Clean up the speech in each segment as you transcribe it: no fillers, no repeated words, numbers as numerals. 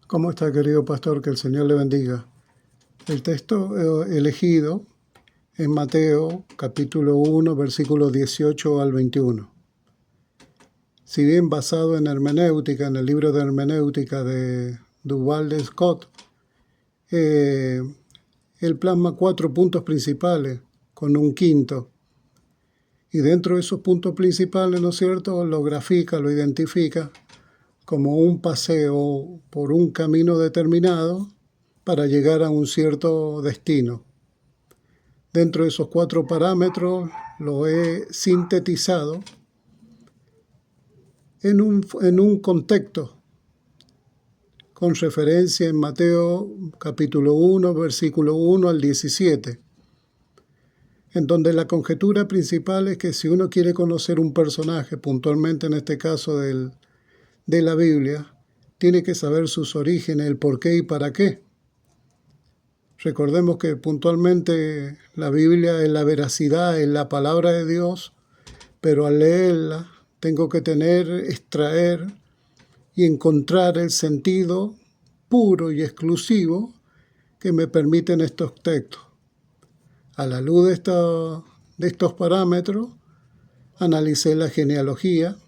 ¿Cómo está, querido pastor? Que el Señor le bendiga. El texto elegido es Mateo, capítulo 1, versículos 18 al 21. Si bien basado en hermenéutica, en el libro de hermenéutica de Duval Scott, él plasma 4 puntos principales con un quinto. Y dentro de esos puntos principales, ¿no es cierto?, lo grafica, lo identifica como un paseo por un camino determinado para llegar a un cierto destino. Dentro de esos 4 parámetros lo he sintetizado en un contexto con referencia en Mateo capítulo 1, versículo 1 al 17, en donde la conjetura principal es que si uno quiere conocer un personaje, puntualmente en este caso de la Biblia, tiene que saber sus orígenes, el por qué y para qué. Recordemos que puntualmente la Biblia es la veracidad, es la palabra de Dios, pero al leerla tengo que extraer y encontrar el sentido puro y exclusivo que me permiten estos textos. A la luz de estos parámetros, analicé la genealogía,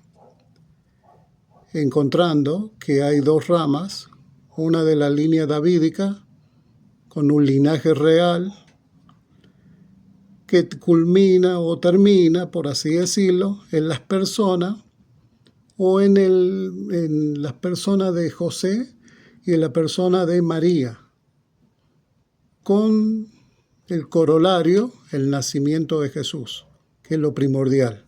encontrando que hay 2 ramas, una de la línea davídica, con un linaje real, que culmina o termina, por así decirlo, en las personas o en las personas de José y en la persona de María, con el corolario, el nacimiento de Jesús, que es lo primordial.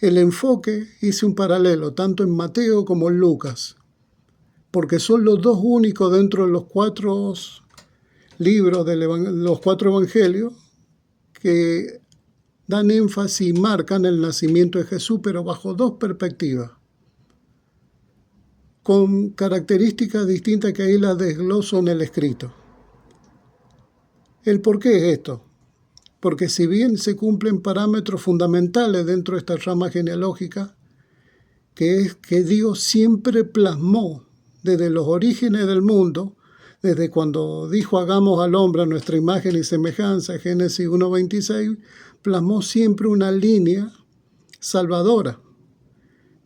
El enfoque, hice un paralelo tanto en Mateo como en Lucas, porque son los 2 únicos dentro de los 4 libros de los 4 evangelios que dan énfasis y marcan el nacimiento de Jesús, pero bajo 2 perspectivas, con características distintas que ahí las desgloso en el escrito. ¿El por qué es esto? Porque si bien se cumplen parámetros fundamentales dentro de esta rama genealógica, que es que Dios siempre plasmó desde los orígenes del mundo, desde cuando dijo hagamos al hombre a nuestra imagen y semejanza, Génesis 1:26, plasmó siempre una línea salvadora,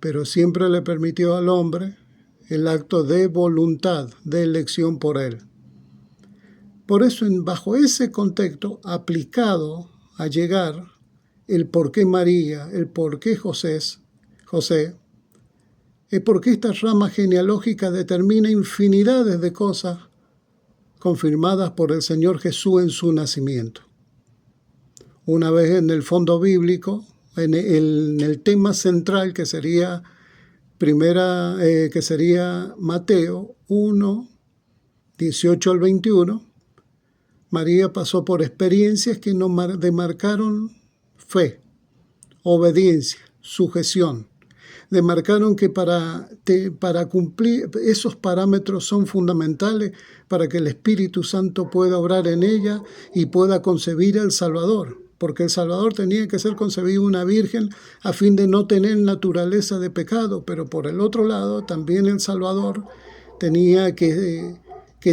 pero siempre le permitió al hombre el acto de voluntad, de elección por él. Por eso, bajo ese contexto, aplicado a llegar el por qué María, el por qué José, es porque esta rama genealógica determina infinidades de cosas confirmadas por el Señor Jesús en su nacimiento. Una vez en el fondo bíblico, en el tema central que sería Mateo 1, 18 al 21, María pasó por experiencias que nos demarcaron fe, obediencia, sujeción. Demarcaron que para cumplir esos parámetros son fundamentales para que el Espíritu Santo pueda obrar en ella y pueda concebir al Salvador, porque el Salvador tenía que ser concebido una virgen a fin de no tener naturaleza de pecado, pero por el otro lado también el Salvador tenía que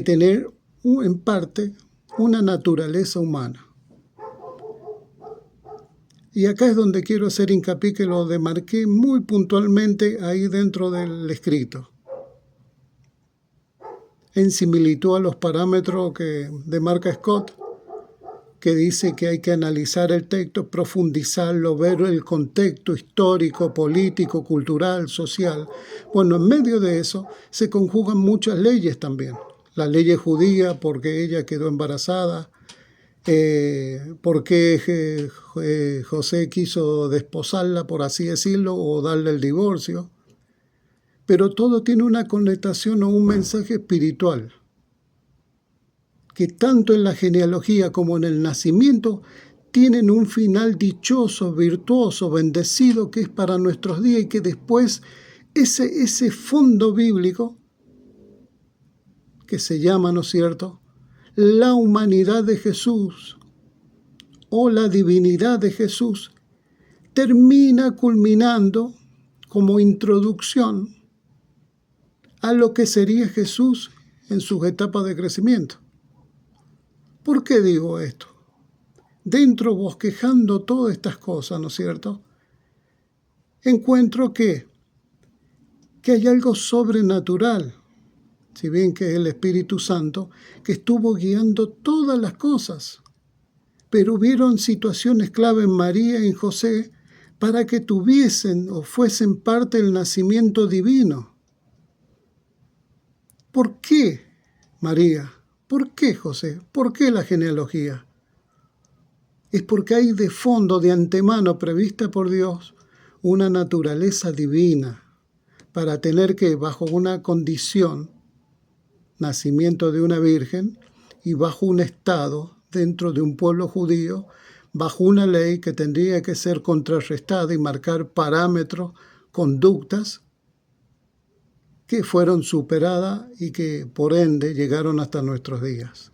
tener en parte una naturaleza humana. Y acá es donde quiero hacer hincapié, que lo demarqué muy puntualmente ahí dentro del escrito, en similitud a los parámetros que demarca Scott, que dice que hay que analizar el texto, profundizarlo, ver el contexto histórico, político, cultural, social. Bueno, en medio de eso se conjugan muchas leyes también. La ley judía, porque ella quedó embarazada, porque José quiso desposarla, por así decirlo, o darle el divorcio. Pero todo tiene una connotación o un mensaje espiritual, que tanto en la genealogía como en el nacimiento tienen un final dichoso, virtuoso, bendecido, que es para nuestros días, y que después ese fondo bíblico, que se llama, ¿no es cierto?, la humanidad de Jesús o la divinidad de Jesús, termina culminando como introducción a lo que sería Jesús en sus etapas de crecimiento. ¿Por qué digo esto? Dentro, bosquejando todas estas cosas, ¿no es cierto?, encuentro que hay algo sobrenatural, si bien que es el Espíritu Santo, que estuvo guiando todas las cosas. Pero hubieron situaciones clave en María y en José para que tuviesen o fuesen parte del nacimiento divino. ¿Por qué María? ¿Por qué José? ¿Por qué la genealogía? Es porque hay de fondo, de antemano, prevista por Dios, una naturaleza divina para tener que, bajo una condición, nacimiento de una virgen, y bajo un estado dentro de un pueblo judío, bajo una ley que tendría que ser contrarrestada y marcar parámetros, conductas que fueron superadas y que por ende llegaron hasta nuestros días.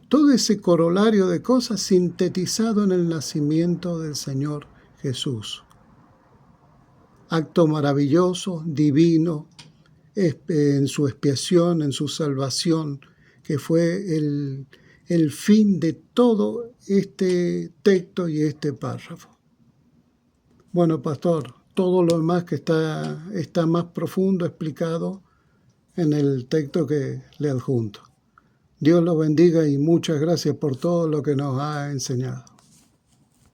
Todo ese corolario de cosas sintetizado en el nacimiento del Señor Jesús. Acto maravilloso, divino, en su expiación, en su salvación, que fue el fin de todo este texto y este párrafo. Bueno, pastor, todo lo demás que está más profundo explicado en el texto que le adjunto. Dios lo bendiga y muchas gracias por todo lo que nos ha enseñado.